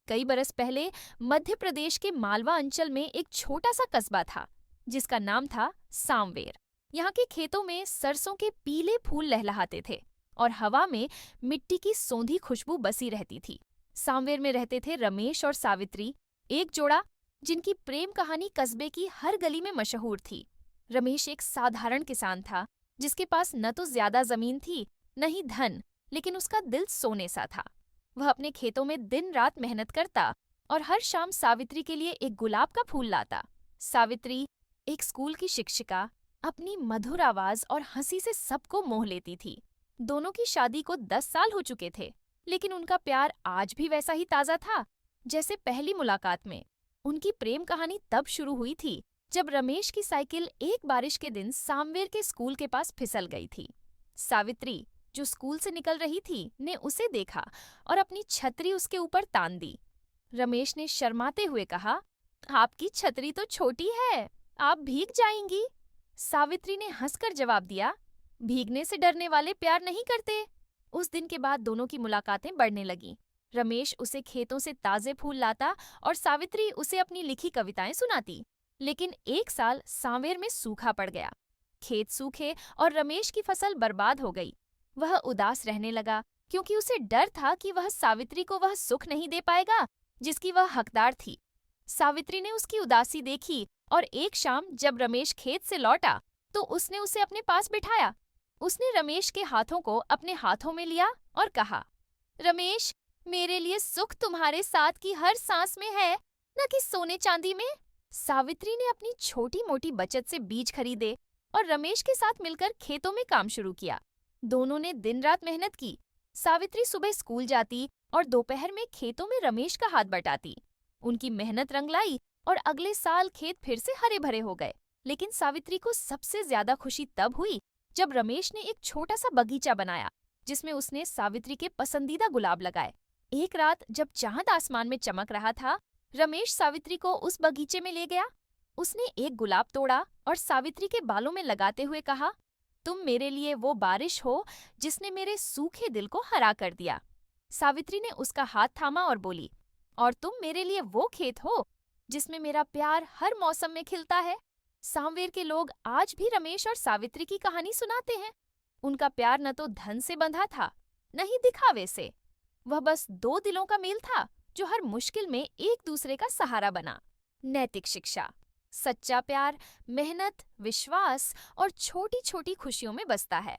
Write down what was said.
कई बरस पहले मध्य प्रदेश के मालवा अंचल में एक छोटा सा कस्बा था जिसका नाम था सांवेर। यहाँ के खेतों में सरसों के पीले फूल लहलहाते थे और हवा में मिट्टी की सौंधी खुशबू बसी रहती थी। सांवेर में रहते थे रमेश और सावित्री, एक जोड़ा जिनकी प्रेम कहानी कस्बे की हर गली में मशहूर थी। रमेश एक साधारण किसान था जिसके पास न तो ज्यादा जमीन थी न ही धन, लेकिन उसका दिल सोने सा था। वह अपने खेतों में दिन रात मेहनत करता और हर शाम सावित्री के लिए एक गुलाब का फूल लाता। सावित्री, एक स्कूल की शिक्षिका, अपनी मधुर आवाज और हंसी से सबको मोह लेती थी। दोनों की शादी को 10 साल हो चुके थे, लेकिन उनका प्यार आज भी वैसा ही ताजा था जैसे पहली मुलाकात में। उनकी प्रेम कहानी तब शुरू हुई थी जब रमेश की साइकिल एक बारिश के दिन सांवेर के स्कूल के पास फिसल गई थी। सावित्री, जो स्कूल से निकल रही थी, ने उसे देखा और अपनी छतरी उसके ऊपर तान दी। रमेश ने शर्माते हुए कहा, आपकी छतरी तो छोटी है, आप भीग जाएंगी। सावित्री ने हंसकर जवाब दिया, भीगने से डरने वाले प्यार नहीं करते। उस दिन के बाद दोनों की मुलाकातें बढ़ने लगीं। रमेश उसे खेतों से ताजे फूल लाता और सावित्री उसे अपनी लिखी कविताएं सुनाती। लेकिन एक साल सांवेर में सूखा पड़ गया। खेत सूखे और रमेश की फसल बर्बाद हो गई। वह उदास रहने लगा क्योंकि उसे डर था कि वह सावित्री को वह सुख नहीं दे पाएगा जिसकी वह हकदार थी। सावित्री ने उसकी उदासी देखी और एक शाम जब रमेश खेत से लौटा तो उसने उसे अपने पास बिठाया। उसने रमेश के हाथों को अपने हाथों में लिया और कहा, रमेश, मेरे लिए सुख तुम्हारे साथ की हर सांस में है, न कि सोने चांदी में। सावित्री ने अपनी छोटी मोटी बचत से बीज खरीदे और रमेश के साथ मिलकर खेतों में काम शुरू किया। दोनों ने दिन रात मेहनत की। सावित्री सुबह स्कूल जाती और दोपहर में खेतों में रमेश का हाथ बटाती। उनकी मेहनत रंग लाई और अगले साल खेत फिर से हरे भरे हो गए। लेकिन सावित्री को सबसे ज्यादा खुशी तब हुई जब रमेश ने एक छोटा सा बगीचा बनाया जिसमें उसने सावित्री के पसंदीदा गुलाब लगाए। एक रात जब चांद आसमान में चमक रहा था, रमेश सावित्री को उस बगीचे में ले गया। उसने एक गुलाब तोड़ा और सावित्री के बालों में लगाते हुए कहा, तुम मेरे लिए वो बारिश हो जिसने मेरे सूखे दिल को हरा कर दिया। सावित्री ने उसका हाथ थामा और बोली, और तुम मेरे लिए वो खेत हो जिसमें मेरा प्यार हर मौसम में खिलता है। सांवेर के लोग आज भी रमेश और सावित्री की कहानी सुनाते हैं। उनका प्यार न तो धन से बंधा था, न ही दिखावे से। वह बस दो दिलों का मेल था जो हर मुश्किल में एक दूसरे का सहारा बना। नैतिक शिक्षा, सच्चा प्यार मेहनत, विश्वास और छोटी छोटी खुशियों में बसता है।